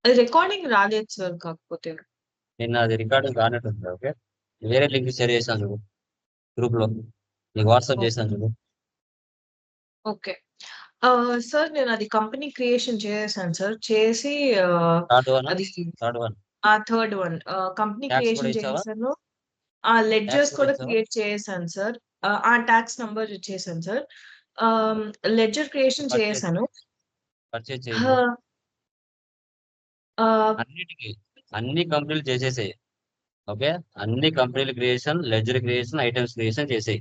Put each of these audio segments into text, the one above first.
అది రికార్డింగ్ రాలేదు సార్ కాకపోతే. నిన్న అది రికార్డింగ్ కానట్టుంది. ఓకే, వేరే లింక్ షేర్ చేశాను చూడు గ్రూప్ లో, నీకు వాట్సాప్ చేశాను చూడు. ఓకే. సార్ నేను అది కంపెనీ క్రియేషన్ చేసేసాను సార్. చేసి థర్డ్ వన్ అది third one third one company tax కూడా క్రియేషన్ ఇచ్చావా? చేసేసాను. ట్యాక్స్ లెడ్జర్స్ కూడా కూడా ఇచ్చావా? క్రియేట్ చేసేసాను సార్. టాక్స్ నంబర్ ఇచ్చేసాను సార్. లెడ్జర్ క్రియేషన్ పర్చేజ్ చేసేసాను. పర్చేజ్ చేయబో ఆహ్, అన్నిటికీ, అన్ని కంపెనీలు చేసేసాయి. ఓకే, అన్ని కంపెనీల creation, ledger creation, items creation చేసేయి.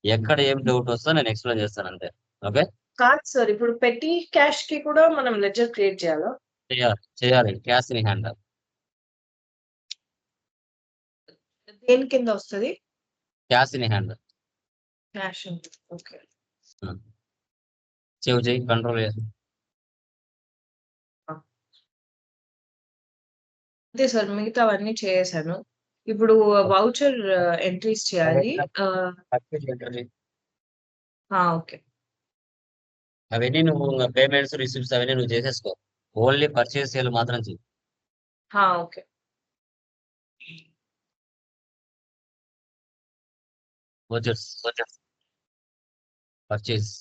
ఎక్కడ ఏం డౌట్ వస్తో నేను ఎక్స్ప్లెయిన్ చేస్తాను అంతే. ఓకే, కాదు సార్. ఇప్పుడు పెట్టి క్యాష్‌కి కూడా మనం లెడ్జర్ క్రియేట్ చేయాలా? చేయాలి చేయాలి. క్యాష్ ఇన్ హ్యాండ్ దేని కింద వస్తది? Cash in hand cash okay. Save చేయి, కంట్రోల్ చేసి. అంతే సార్. మిగతావన్నీ చేసేసాను. ఇప్పుడు వౌచర్ ఎంట్రీస్ చేయాలి. ఓకే. అవన్నీ నువ్వు పేమెంట్స్, రిసిప్ట్స్ అవన్నీ నువ్వు చేసేసుకో. ఓన్లీ పర్చేస్ సేల్ మాత్రం చెయ్యి. Okay. Vouchers purchase.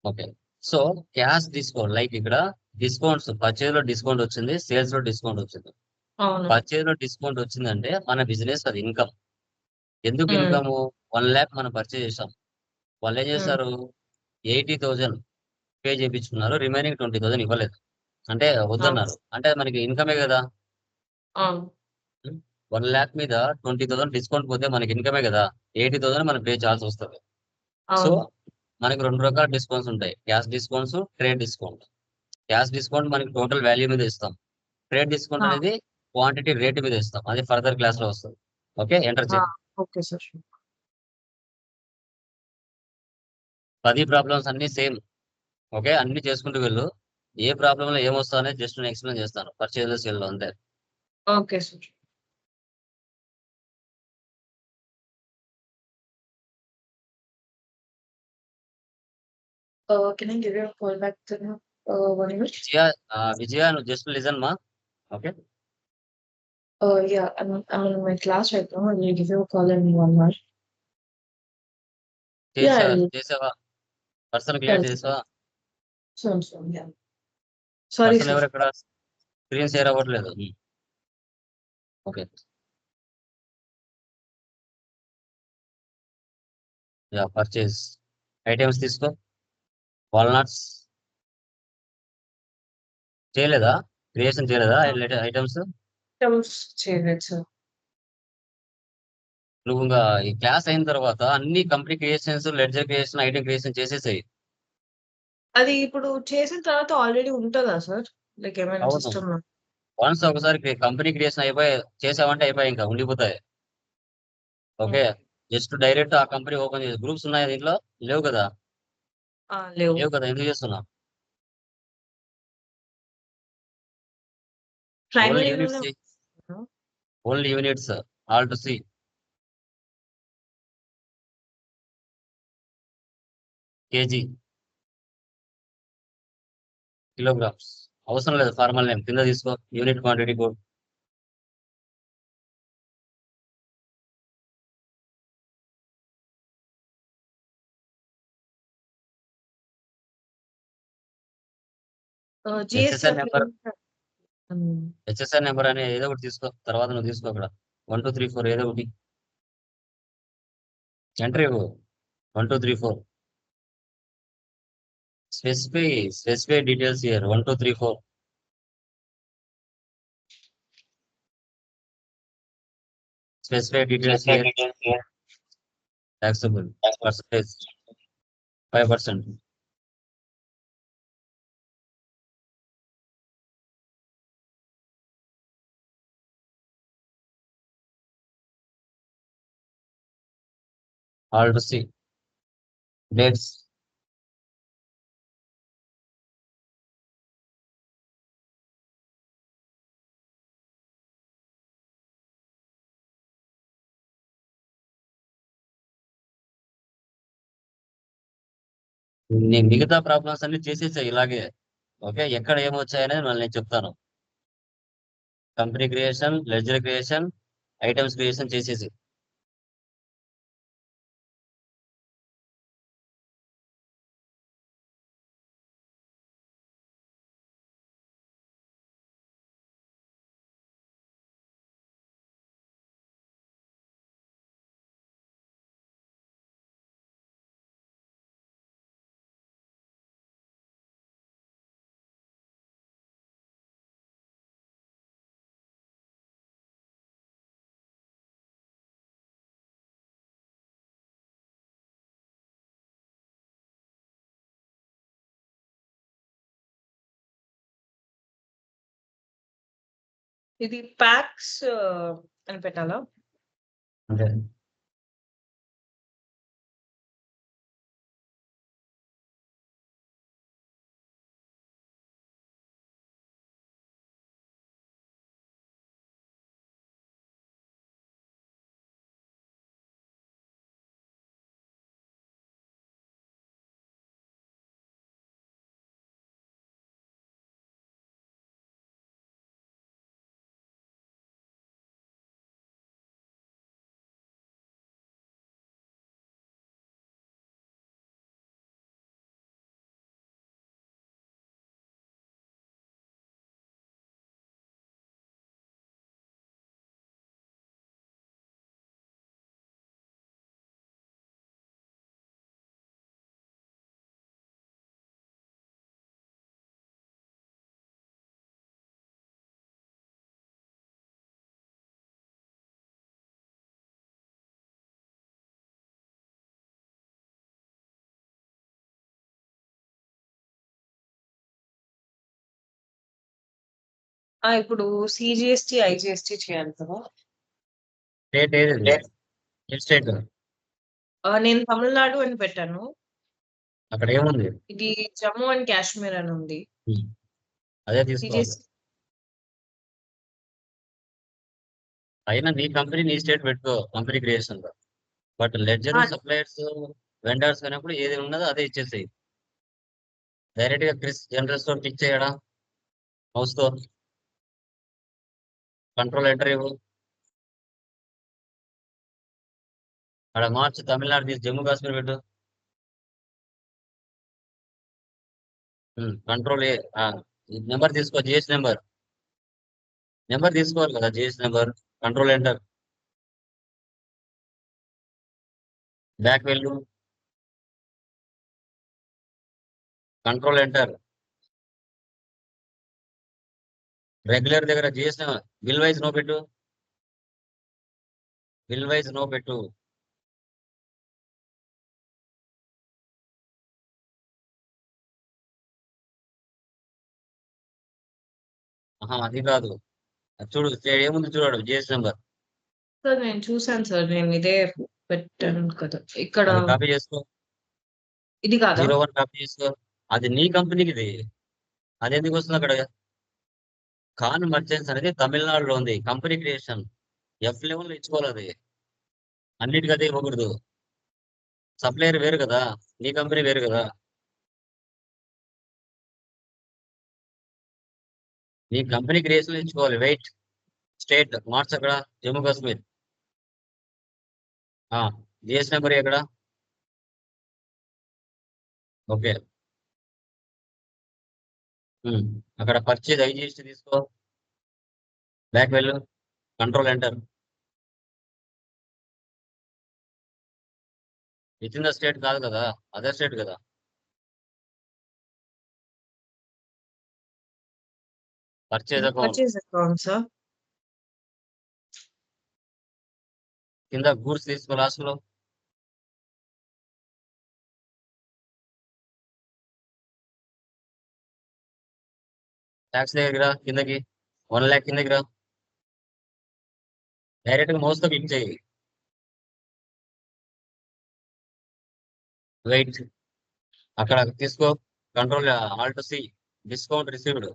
Okay, so cash తీసుకో. లైక్ ఇక్కడ డిస్కౌంట్స్, పర్చేజ్ లో డిస్కౌంట్ వచ్చింది, సేల్స్ లో డిస్కౌంట్ వచ్చింది. అవును. పర్చేజ్ లో డిస్కౌంట్ వచ్చిందంటే మన బిజినెస్ అది ఇన్కమ్. ఎందుకు హ్మ్. ఇన్కమ్? 1,00,000 మనం పర్చేజ్ చేసాం. వాళ్ళు ఏం హ్మ్. చేశారు, 80,000 పే చేయించుకున్నారు, రిమైనింగ్ 20,000 ఇవ్వలేదు. అంటే అవును. వద్దన్నారు. అంటే మనకి ఇన్కమే కదా. అవును. 1,00,000 మీద 20,000 డిస్కౌంట్ పోతే మనకి ఇన్కమే కదా. 80,000 మనం పే చేయాల్సి వస్తుంది. సో అవును. మనకి రెండు రకాల డిస్కౌంట్స్ ఉంటాయి, cash discounts, trade discount. Cash discount మనకి టోటల్ వాల్యూ మీద ఇస్తాం. ట్రేడ్ డిస్కౌంట్ ఆ! అనేది క్వాంటిటీ రేట్ మీద ఇస్తాం. అది ఫర్దర్ క్లాస్ లో వస్తుంది. ఓకే, ఎంటర్ ఆ! చేయి. Okay sir. 10 ప్రాబ్లమ్స్ అన్ని సేమ్. ఓకే, అన్ని చేసుకుంటూ వెళ్ళు. ఏ ప్రాబ్లం లో ఏమొస్తా అనేది జస్ట్ నేను ఎక్స్ప్లెయిన్ చేస్తాను పర్చేజ్ సేల్ లో అంతే. Okay sir. Can I give you call back in 1 minute? Vijaya నువ్వు జస్ట్ లిజన్ మా. Okay, Yeah, I'm in my class right now. I'll give you a call in 1 hour. Yeah, చేసావా? Person yeah, create చేసావా? soon. Yeah. Sorry, person sir. ఎవరు ఎక్కడ? Screen share అవ్వట్లేదు. Okay, yeah purchase items తీసుకో. Walnuts చేయలేదా? Creation చేయలేదా items? Terms చేయలేదు sir. నువ్వు ఇంకా ఈ క్లాస్ అయిన తర్వాత అన్ని company creations, ledger creation, item creation చేసేసాయి. అది ఇప్పుడు చేసిన తర్వాత ఆల్రెడీ ఉంటదా సార్? లైక్ ఏమైనా అవును, సిస్టమ్‌లో? వన్స్ ఒకసారి కంపెనీ క్రియేషన్ అయిపోయి చేసావంటే అయిపోయి, ఇంకా ఉండిపోతాయి. Okay, okay. జస్ట్ డైరెక్ట్ ఆ కంపెనీ ఓపెన్ చేసి, గ్రూప్స్ ఉన్నాయి దీంట్లో? లేవు కదా. లేవు. లేవు కదా, ఎందుకు చేస్తున్నావు? ఓన్లీ ప్రైమరీలోనే యూనిట్స్, ఉందా? Only units, all to C. KG, kilograms అవసరం లేదు. ఫార్మల్ నేమ్ కింద తీసుకో, unit quantity code. GST HSR number, application. Hmm. HSR number అనే ఏదో ఒకటి తీసుకో. తర్వాత నువ్వు తీసుకో అక్కడ 1 2 3 4 ఏదో ఒకటి ఎంట్రీ ఇవ్వు. 1 2 3 4 specify details year. 1 2 3 4 specify details year. Taxable percentage 5%. All to C dates. నీ మిగతా ప్రాబ్లమ్స్ అన్ని చేసేసాయి ఇలాగే. ఓకే, ఎక్కడ ఏమొచ్చాయనేది మళ్ళీ నేను చెప్తాను. Company creation, ledger creation, items creation చేసేసి. ఇది ప్యాక్స్ అని పెట్టాలా? అంటే ఇప్పుడు సీజీఎస్టీ, ఐజీఎస్టీ చేయాలి కదా? స్టేట్ ఏది? ఏ స్టేట్? నేను తమిళనాడు అని పెట్టాను. అక్కడ ఏముంది? ఇది జమ్మూ అండ్ కాశ్మీర్ అని ఉంది. అదే తీసుకోవాలి. సీజీఎస్టీ అయినా నీ కంపెనీ నీ స్టేట్ పెట్టుకో కంపెనీ క్రియేషన్ లో. బట్ లెడ్జర్, సప్లయర్స్, వెండర్స్ అయినప్పుడు ఏది ఉన్నదో అదే ఇచ్చేసేయి. డైరెక్ట్ గా క్రిస్ జనరల్ స్టోర్ క్లిక్ చేయడా మౌస్ తో, కంట్రోల్ ఎంటర్ ఇవ్వు. అక్కడ మార్చి తమిళనాడు తీసి జమ్మూ కాశ్మీర్ పెట్టు. కంట్రోల్ ఏ నెంబర్ తీసుకో, జిఎస్ నెంబర్ తీసుకోవాలి కదా, GS number. Control enter, back వెళ్ళు, కంట్రోల్ ఎంటర్. రెగ్యులర్ దగ్గర జిఎస్ బిల్ వైజ్ నో పెట్టు, బిల్ వైజ్ నో పెట్టు. అది కాదు, అది చూడు, ఏముంది చూడాడు జిఎస్ నెంబర్. సార్ నేను చూసాను సార్. నేను ఇదే పెట్టాను కదా ఇక్కడ. అది కాపీ చేసుకో, ఇది కాదా? 01 కాపీ చేసుకో. అది నీ కంపెనీకి ఇది, అది ఎందుకు వస్తుంది అక్కడ? ఖాన్ మర్చెంట్స్ అనేది తమిళనాడులో ఉంది కంపెనీ క్రియేషన్. F11 లో ఇచ్చుకోవాలి అది, అన్నిటికీ అదే ఇవ్వకూడదు. సప్లయర్ వేరు కదా, నీ కంపెనీ వేరు కదా. నీ కంపెనీ క్రియేషన్ ఇచ్చుకోవాలి. వెయిట్, స్టేట్ మార్చ్ అక్కడ జమ్మూ కాశ్మీర్. జిఎస్ నెంబర్ ఎక్కడ? ఓకే. అక్కడ పర్చేజ్ ఐజిఎస్టీ తీసుకో, బ్యాక్ వెళ్ళు, control enter. With in the state కాదు కదా, అదర్ స్టేట్ కదా. Purchase account purchase account sir. కింద గూడ్స్ తీసుకో, లాస్ట్ లో ట్యాక్స్ దగ్గర కిందకి 1 lakh కిందకి రా. డైరెక్ట్ గా మౌస్ తో క్లిక్ చేయి. వెయిట్, అక్కడ తీసుకో, control alt C, discount received,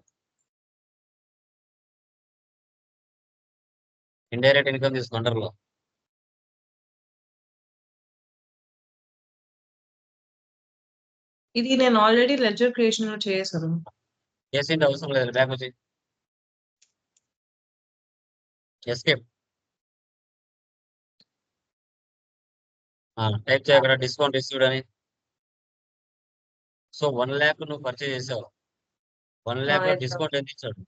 indirect income తీసుకో అండర్ లో. ఇది నేను ఆల్రెడీ లెడ్జర్ క్రియేషన్ లో చేశాను. చేసింది అవసరం లేదు, బ్యాక్ వచ్చి ఎస్కేప్ టైప్ చేయగల డిస్కౌంట్ రిసీవ్డ్ అని. సో 1 lakh నువ్వు పర్చేజ్ చేసావు, 1 lakh లో yes, sir. డిస్కౌంట్ ఎంత ఇచ్చాడు?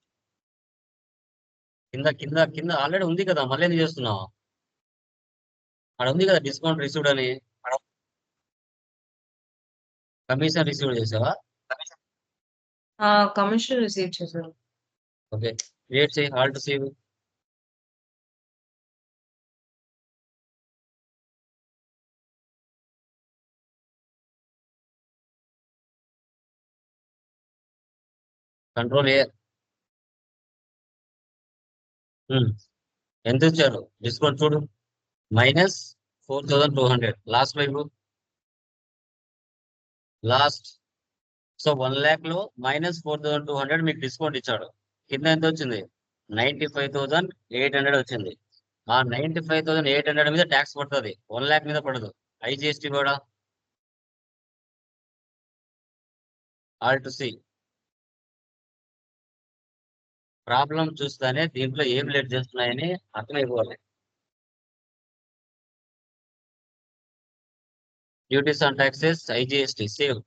కింద కింద కింద ఆల్రెడీ ఉంది కదా, మళ్ళీ ఎందుకు చేస్తున్నావు? అక్కడ ఉంది కదా డిస్కౌంట్ రిసీవ్డ్ అని. కమిషన్ రిసీవ్డ్ చేసావా? కమిషన్ రిసీవ్ చేశారు. ఓకే, క్రియేట్ చేయి ఆల్ టు సేవ్. కంట్రోల్ ఏ. ఎంత ఇచ్చారు డిస్కౌంట్ చూడు, -4200 లాస్ట్ లో ఇవ్వు. లాస్ట్. సో 1 lakh లో -4200 మీకు డిస్కౌంట్ ఇచ్చాడు. కింద ఎంత వచ్చింది? 95,800 వచ్చింది. ఆ 95,800 మీద ట్యాక్స్ పడుతుంది, 1 lakh మీద పడదు. ఐజిఎస్టీ కూడా. All to C. ప్రాబ్లం చూస్తానే దీంట్లో ఏం లేట్ చేస్తున్నాయని అర్థమైపోవాలి. Duties on taxes, IGST save.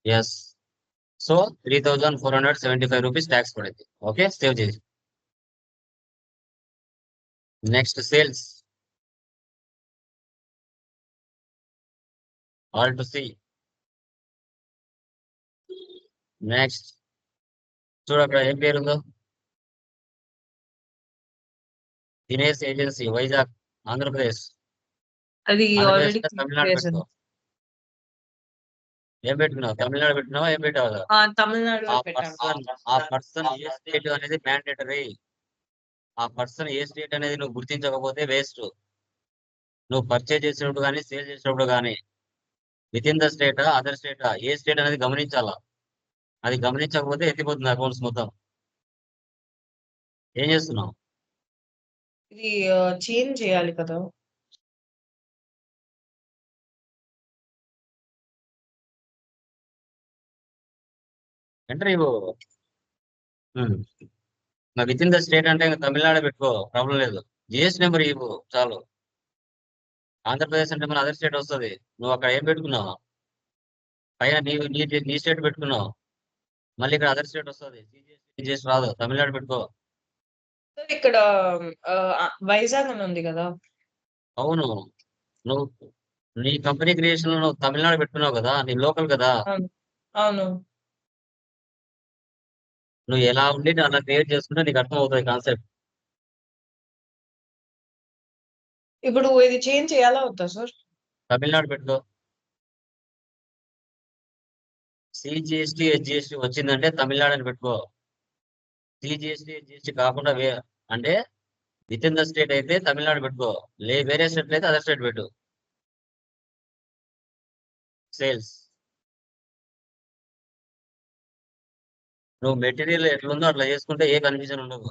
Yes. So 3,475 rupees tax పడింది. ఓకే, సేవ్ చేసి. Next sales. Alt to C. Next చూడు అక్కడ ఏం పేరు ఉందో, దినేష్ ఏజెన్సీ వైజాగ్ ఆంధ్రప్రదేశ్. అది ఆంధ్రప్రదేశ్ ఆల్రెడీ తమిళనాడు చేశాను. పెట్టుకో. ఏం పెట్టుకున్నావు? తమిళనాడు పెట్టినావా, ఏం పెట్టావు? తమిళనాడులో ఆ పెట్టాను. పర్సన్ ఏ స్టేట్ అనేది మ్యాండేటరీ. ఆ పర్సన్ ఏ స్టేట్ అనేది నువ్వు గుర్తించకపోతే వేస్ట్. నువ్వు పర్చేజ్ చేసినప్పుడు కానీ సేల్ చేసినప్పుడు కానీ విత్ ఇన్ ద స్టేటా అదర్ స్టేటా ఏ స్టేట్ అనేది గమనించాలా. అది గమనించకపోతే ఎత్తిపోతుంది అకౌంట్స్ మొత్తం. ఏం చేస్తున్నావు? ఇది చేంజ్ చేయాలి కదా. ఎంటర్ ఇవ్వు. విత్ ఇన్ ద స్టేట్ అంటే ఇంకా తమిళనాడు పెట్టుకో, ప్రాబ్లం లేదు. జిఎస్ నెంబర్ ఇవ్వు చాలు. ఆంధ్రప్రదేశ్ అంటే మన అదర్ స్టేట్ వస్తుంది. నువ్వు అక్కడ ఏం పెట్టుకున్నావు? పైన నీ స్టేట్ పెట్టుకున్నావు, మళ్ళీ ఇక్కడ అదర్ స్టేట్ వస్తుంది. జిఎస్ రాదు, తమిళనాడు పెట్టుకో. సార్ ఇక్కడ వైజాగ్ అని ఉంది కదా. అవును, నువ్వు నీ కంపెనీ క్రియేషన్ నువ్వు తమిళనాడు పెట్టుకున్నావు కదా, నీ లోకల్ కదా. అవును. అవును. నువ్వు ఎలా ఉండి అలా క్రియేట్ చేసుకుంటే నీకు అర్థం అవుతుంది కాన్సెప్ట్. ఇప్పుడు ఇది చేంజ్ చేయాలా వద్దా సార్? తమిళనాడు పెట్టుకో. సిజిఎస్టీ హెచ్జిఎస్టీ వచ్చిందంటే తమిళనాడు అని పెట్టుకో. సిజిఎస్టీ హెచ్జిఎస్టీ కాకుండా అంటే విత్ ఇన్ ద స్టేట్ అయితే తమిళనాడు పెట్టుకో, వేరే స్టేట్ అయితే అదర్ స్టేట్ పెట్టు. సేల్స్. నువ్వు మెటీరియల్ ఎట్లుందో అట్లా చేసుకుంటే ఏ కన్ఫ్యూజన్ ఉండదు.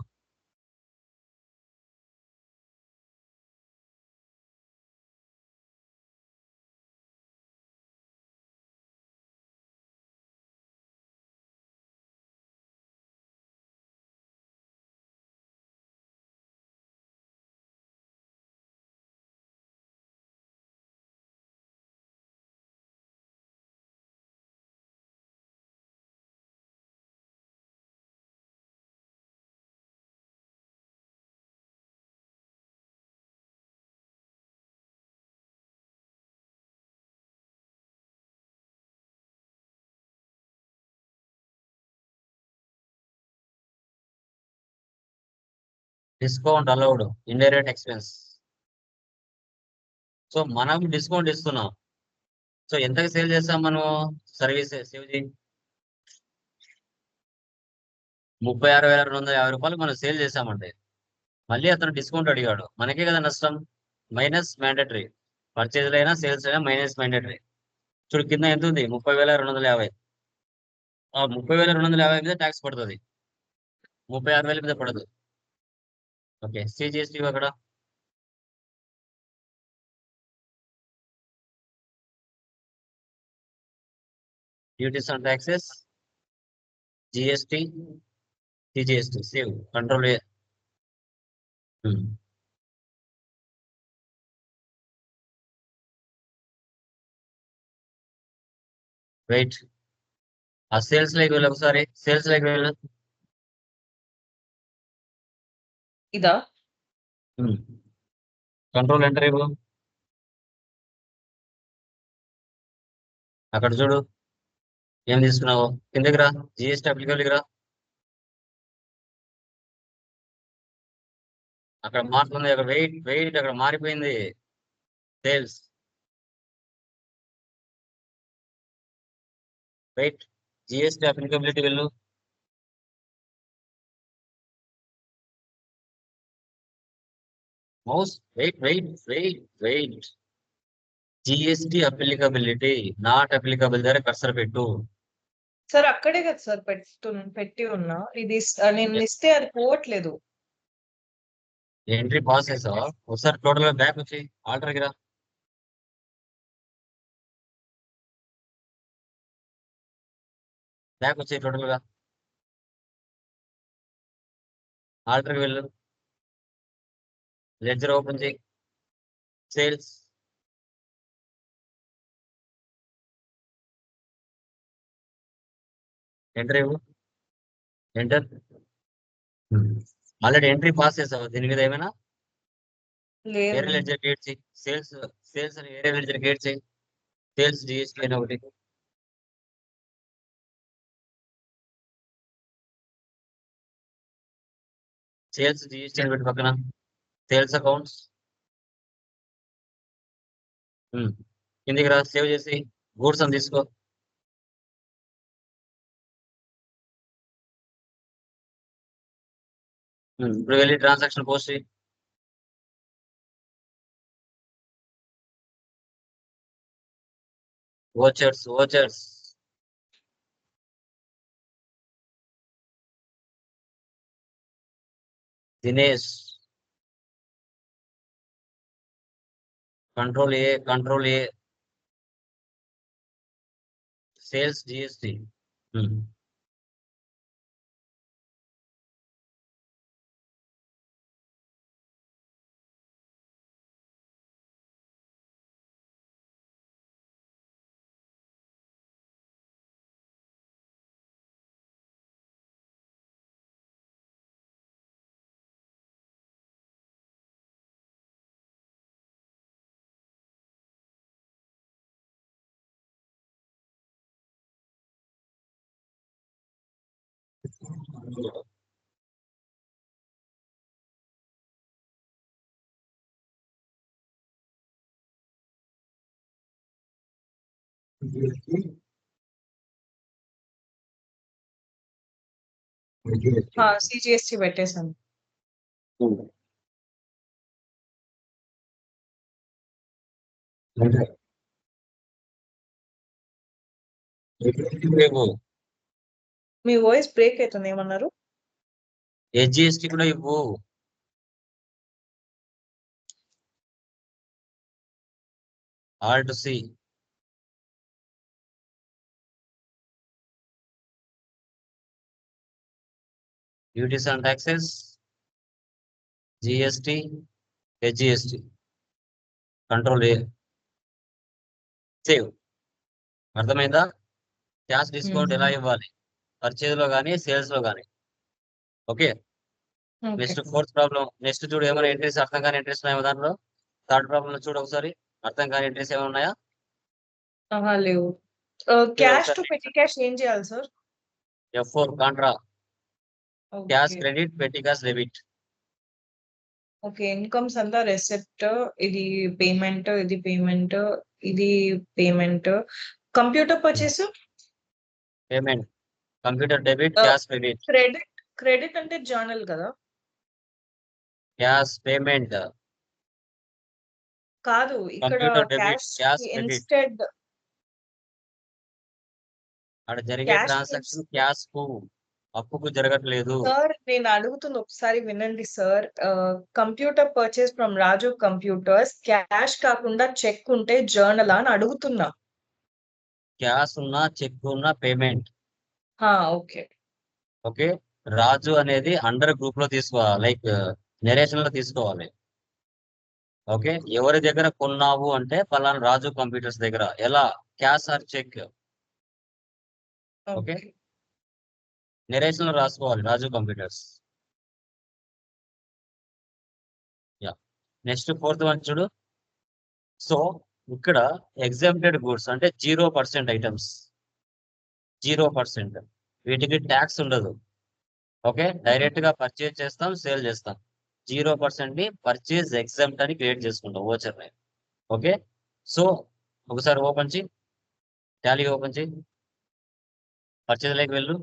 Discount allowed, indirect expense. So మనం డిస్కౌంట్ ఇస్తున్నాం. సో ఎంతకి సేల్ చేస్తాం మనం? సర్వీస్ సేవ్ చేయి. 36,250 రూపాయలు మనం సేల్ చేసామంటే మళ్ళీ అతను డిస్కౌంట్ అడిగాడు, మనకే కదా నష్టం. Minus mandatory. పర్చేజ్ అయినా సేల్స్ అయినా మైనస్ మ్యాండేటరీ. చూడు కింద ఎంత ఉంది? 30,250. ఆ 30,250 మీద ట్యాక్స్ పడుతుంది, 36,000 మీద పడదు. ఓకే, సిజిఎస్టీ అక్కడ. Duties on taxes, GST, CGST. Save, control A. Wait, ఆ సేల్స్ లైక్ వెళ్ళి ఒకసారి సేల్స్ లైక్ వెళ్ళు. ఇదా? కంట్రోల్ ఎంటర్ ఇవ్వు. అక్కడ చూడు ఏం తీసుకున్నావు. కిందకి రా, జిఎస్టి అప్లికేబుల్కి రా. అక్కడ మారుతుంది, అక్కడ వెయిట్ వెయిట్ అక్కడ మారిపోయింది. సేల్స్ వెయిట్, జిఎస్టి అప్లికబిలిటీ వెళ్ళు. Mouse wait wait wait wait. GST applicability not applicable దగ్గర కర్సర్ పెట్టు. సార్ అక్కడే కదా సార్ పెట్టి ఉన్నా. ఇది నేను ఇస్తే అది పోవట్లేదు. ఎంట్రీ పాస్ చేసావా? ఒకసారి టోటల్ గా బ్యాక్ వచ్చి ఆల్టర్కి రా. బ్యాక్ వచ్చి టోటల్ గా ఆల్టర్కి వెళ్ళు. లెడ్జర్ ఓపెన్ చేయి. సేల్స్ ఎంటర్ ఇవ్వు. ఎంటర్. ఆల్రెడీ ఎంట్రీ పాస్ చేసావా దీని మీద ఏమైనా? లేదు. ఏరియా లెడ్జర్ క్రియేట్ చేయి. సేల్స్ సేల్స్ అని ఏరియా లెడ్జర్ క్రియేట్ చేయి. సేల్స్ జిఎస్టి అని ఒకటి. సేల్స్ జిఎస్టి అని పెట్టి పక్కన సేల్స్ అకౌంట్స్. కిందికి రా, సేవ్ చేసి గూడ్స్ అని తీసుకో. ఇప్పుడు వెళ్ళి ట్రాన్సాక్షన్ పోస్ట్ చేయి. Vouchers vouchers. Dinesh, control A control A. Sales GST. CGST పెట్టేశాను. మీ వాయిస్ బ్రేక్ అవుతుంది. ఏమన్నారు? జిఎస్టి కూడా ఇవ్వు. Alt C. Duties and taxes, GST, HGST. Control A. Save. అర్థమైందా? క్యాష్ డిస్కౌంట్ ఎలా ఇవ్వాలి, పర్చేజ్ లో కానీ సేల్స్ లో కానీ. Okay. Next fourth problem. Next చూడు ఏమైనా ఎంట్రీస్ అర్థం కాని ఎంట్రీస్ ఉన్నాయో దాంట్లో. థర్డ్ ప్రాబ్లం చూడు ఒకసారి, అర్థం కాని ఎంట్రీస్ ఏమైనా ఉన్నాయా? లేవు. క్యాష్ టు పెట్టి క్యాష్ ఏం చేయాలి sir? F4 Contra. Cash credit, పెట్టి క్యాష్ డెబిట్. ఓకే. ఇన్కమ్స్ అంతా రెసిప్ట్, ఇది పేమెంట్, ఇది పేమెంట్, ఇది payment. Computer purchase payment. Computer debit, cash credit. Credit అంటే జర్నల్ కదా? క్యాష్ పేమెంట్ కాదు, ఇక్కడ computer debit, cash cash credit. Instead అక్కడ జరిగే ట్రాన్సాక్షన్ క్యాష్ కు, అప్పుకు జరగట్లేదు. సార్ నేను అడుగుతుంది ఒకసారి వినండి sir. Computer purchase from Raju computers, cash కాకుండా చెక్ ఉంటే జర్నల్ అని అడుగుతున్నా. క్యాష్ ఉన్నా చెక్ ఉన్నా పేమెంట్. ఓకే. ఓకే. రాజు అనేది అండర్ గ్రూప్ లో తీసుకోవాలి, లైక్ నెరేషన్ లో తీసుకోవాలి. ఓకే. ఎవరి దగ్గర కొన్నావు అంటే పలానా రాజు కంప్యూటర్స్ దగ్గర, ఎలా, cash or cheque. Okay. Okay. Narration లో రాసుకోవాలి Raju computers. Yeah. Next fourth one చూడు. సో ఇక్కడ ఎగ్జామ్టెడ్ గూడ్స్ అంటే 0% ఐటమ్స్, 0%. వీటికి ట్యాక్స్ ఉండదు. ఓకే. డైరెక్ట్ గా పర్చేజ్ చేస్తాం, సేల్ చేస్తాం. 0% ని పర్చేజ్ ఎగ్జామ్ట్ అని క్రియేట్ చేసుకుంటాం ఓచర్ ని. ఓకే. సో ఒకసారి ఓపెన్ చేయి, టాలీ ఓపెన్ చేయి, పర్చేజ్ లైక్ వెళ్ళు,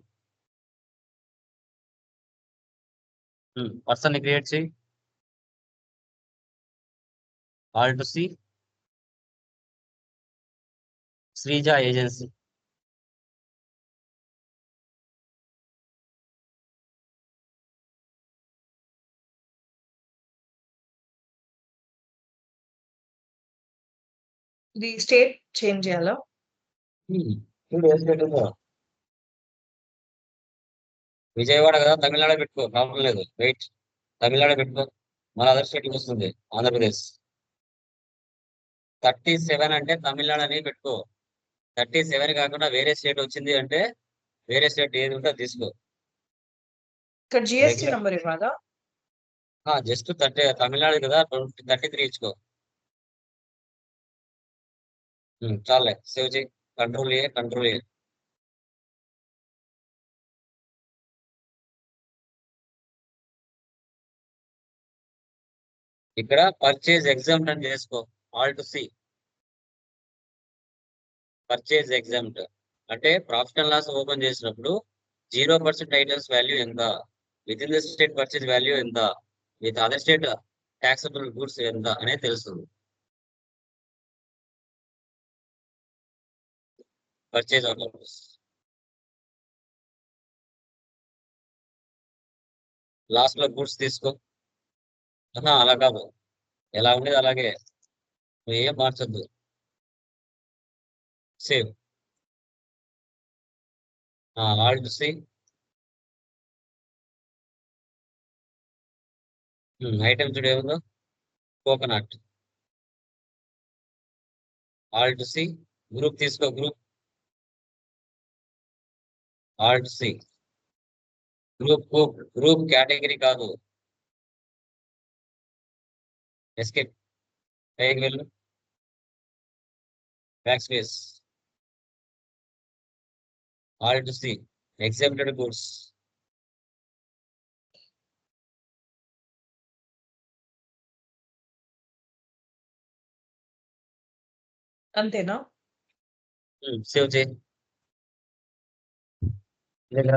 పర్సన్ ని క్రియేట్ చేయి, alt to C, Sreeja agency. ఇది స్టేట్ చేంజ్ చేయాలా? చూడు ఏ state ఉందో. విజయవాడ కదా, తమిళనాడు పెట్టుకో, ప్రాబ్లం లేదు. వెయిట్, తమిళనాడు పెట్టుకో, మన అదర్ స్టేట్ వస్తుంది, ఆంధ్రప్రదేశ్. 37 అంటే తమిళనాడు అని పెట్టుకో. 37 కాకుండా వేరే స్టేట్ వచ్చింది అంటే వేరే స్టేట్ ఏది ఉంటే అది తీసుకో. ఇక్కడ జిఎస్టీ రెగ్యులర్ నంబర్ ఇవ్వాలా? జస్ట్ 33 కదా, 33 ఇచ్చుకో. చాలే, సేవ్ చేయి, కంట్రోల్ ఏ. ఇక్కడ పర్చేజ్ ఎగ్జామ్ట్ అని చేసుకో, alt to C. Purchase exempt అంటే ప్రాఫిట్ అండ్ లాస్ ఓపెన్ చేసినప్పుడు 0% ఐటమ్స్ వాల్యూ ఎంత, within the state purchase value ఎంత, with other state taxable goods ఎంత అనేది తెలుస్తుంది. పర్చేజ్ ఆర్డర్స్ లాస్ట్ లో గూడ్స్ తీసుకో. అలా కాదు, ఎలా ఉండేది అలాగే, నువ్వు ఏం మార్చొద్దు. Save, alt to C, item చూడు ఏముందో, coconut, alt to C, group తీసుకో, alt to C, group category కాదు. ఎస్కేప్, పైకి వెళ్ళు, back space, all to C, exempted goods. అంతేనా? సేవ్ చేయి. లేదా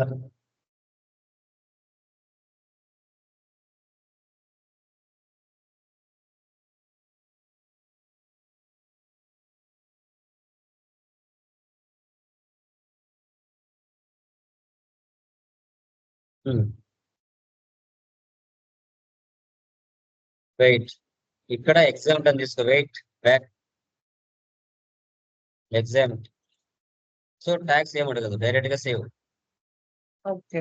వెయిట్, ఇక్కడ ఎగ్జామ్ట్ అని తీసుకో, wait, back, exempt. So tax ఏమి అడగదు, డైరెక్ట్ గా సేవ్. ఓకే.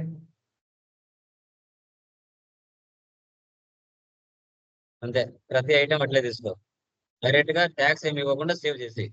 అంతే, ప్రతి ఐటమ్ అట్లే తీసుకో, డైరెక్ట్ గా ట్యాక్స్ ఏమి ఇవ్వకుండా సేవ్ చేసి.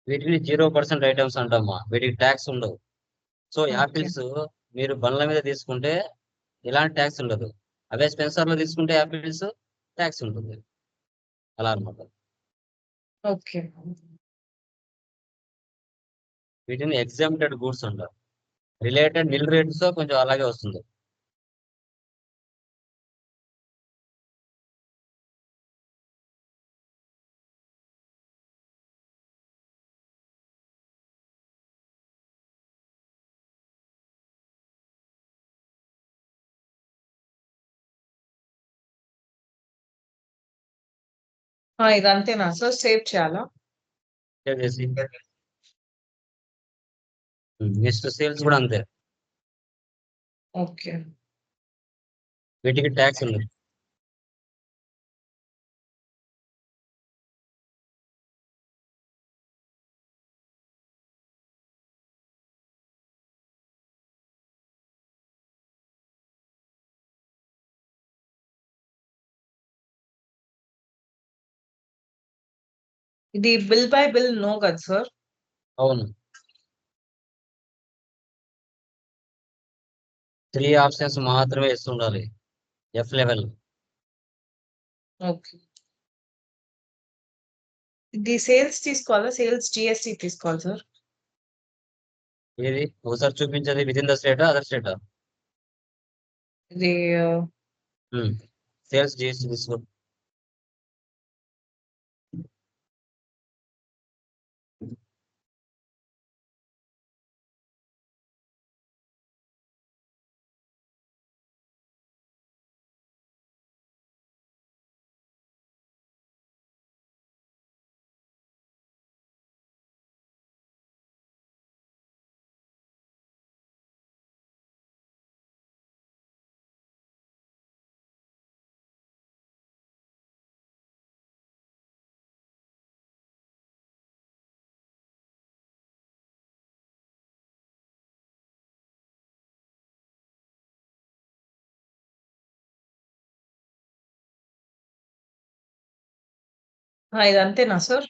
వీటిని 0% ఐటమ్స్ అంటామా, వీటికి ట్యాక్స్ ఉండవు. So okay. యాపిల్స్ మీరు బండ్ల మీద తీసుకుంటే ఎలాంటి ట్యాక్స్ ఉండదు. అవే స్పెన్సర్ లో తీసుకుంటే యాపిల్స్ ట్యాక్స్ ఉంటుంది. అలా అనమాట. ఓకే. వీటిని ఎగ్జామ్టెడ్ గూడ్స్ అంటారు. రిలేటెడ్ నిల్ రేట్స్ కొంచెం అలాగే వస్తుంది. ఇదంతేనా సార్? సేవ్ చేయాలా? సేవ్ చేసి నెక్స్ట్ సేల్స్ కూడా అంతే. ఓకే. వీటికి ట్యాక్స్ ఉండదు. ఇది బిల్ బై బిల్ నో కదా సార్? అవును. 3 ఆప్షన్స్ మాత్రమే ఇస్తుండాలి ఎఫ్ లెవెల్. ఓకే. ఇది సేల్స్ తీసుకోవాలా? సేల్స్ జిఎస్టీ తీసుకోవాలి సార్? ఏది ఒకసారి చూపించేది విత్ ఇన్ ద స్టేటా అదర్ స్టేటా? ఇది సేల్స్ జిఎస్టీ తీసుకో. ఇది అంతేనా సార్?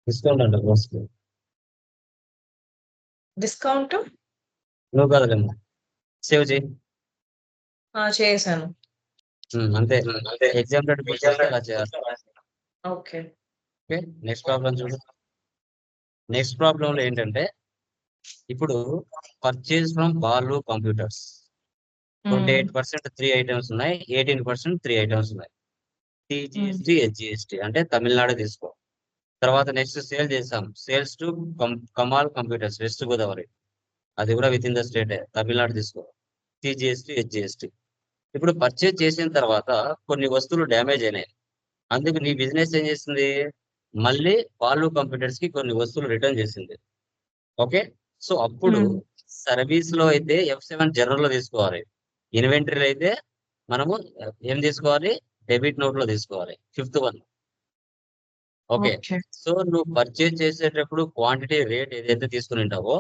డిస్కౌంట్ అంట కోర్స్ డిస్కౌంట్? నువ్వు కాదులేమ్మా, సేవ్ చేయి. చేశాను. అంతే. ఎగ్జామ్టెడ్ గూడ్స్ వస్తే అలా చేయాలి. ఓకే. ఓకే, నెక్స్ట్ ప్రాబ్లం చూడు. నెక్స్ట్ ప్రాబ్లం లో ఏంటంటే ఇప్పుడు purchase from Balu computers 28% 3 items ఉన్నాయి, 18% 3 ఐటమ్స్ ఉన్నాయి. టీజీఎస్టీ హెచ్జిఎస్టీ అంటే తమిళనాడు తీసుకో. తర్వాత నెక్స్ట్ సేల్ చేసాం, sales to Kamal computers west Godavari, అది కూడా within the state, Tamil Nadu తీసుకో. TGST HGST. ఇప్పుడు పర్చేజ్ చేసిన తర్వాత కొన్ని వస్తువులు డ్యామేజ్ అయినాయి, అందుకు నీ బిజినెస్ ఏం చేసింది, మళ్ళీ బాలు కంప్యూటర్స్ కి కొన్ని వస్తువులు రిటర్న్ చేసింది. ఓకే, సో అప్పుడు సర్వీస్ లో అయితే F7 జనరల్ లో తీసుకోవాలి, ఇన్వెంటరీలో అయితే మనము ఏం తీసుకోవాలి, డెబిట్ నోట్ లో తీసుకోవాలి, 5th one. Okay, okay. So నువ్వు పర్చేజ్ చేసేటప్పుడు క్వాంటిటీ రేట్ ఏదైతే తీసుకుని ఉంటావో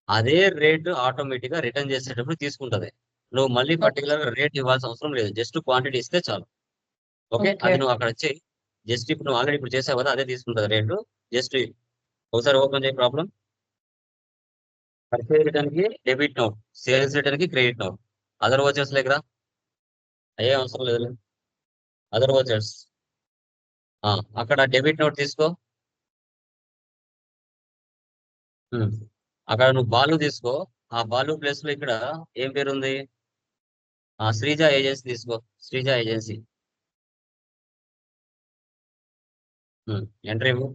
అదే రేట్ ఆటోమేటిక్ గా రిటర్న్ చేసేటప్పుడు తీసుకుంటది. నువ్వు మళ్ళీ పర్టికులర్ రేట్ ఇవ్వాల్సిన అవసరం లేదు, జస్ట్ క్వాంటిటీ ఇస్తే చాలు. Okay, okay. అది నువ్వు అక్కడ వచ్చి జస్ట్ ఇప్పుడు నువ్వు ఆల్రెడీ ఇప్పుడు చేసావు కదా, అదే తీసుకుంటది రేటు. జస్ట్ ఒకసారి ఓపెన్ చేయ ప్రాబ్లం. పర్చేజ్ రిటర్న్ కి డెబిట్ నోట్, సేల్స్ రిటర్న్ కి క్రెడిట్ నోట్. అదర్ వచ్చేస్ దగ్గర అయ్యే అవసరం లేదు. అదర్ వచ్చేస్ అక్కడ డెబిట్ నోట్ తీసుకో. ఉమ్, అక్కడ నువ్వు బాలు తీసుకో. ఆ బాలు ప్లేస్ లో ఇక్కడ ఏం పేరు ఉంది, శ్రీజ ఏజెన్సీ తీసుకో. శ్రీజ ఏజెన్సీ. ఎంటర్ ఇవ్వు.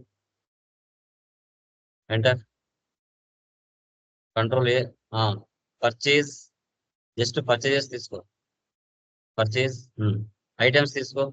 Enter. Control A. Purchase, just purchases తీసుకో. పర్చేజ్ ఐటమ్స్ తీసుకో.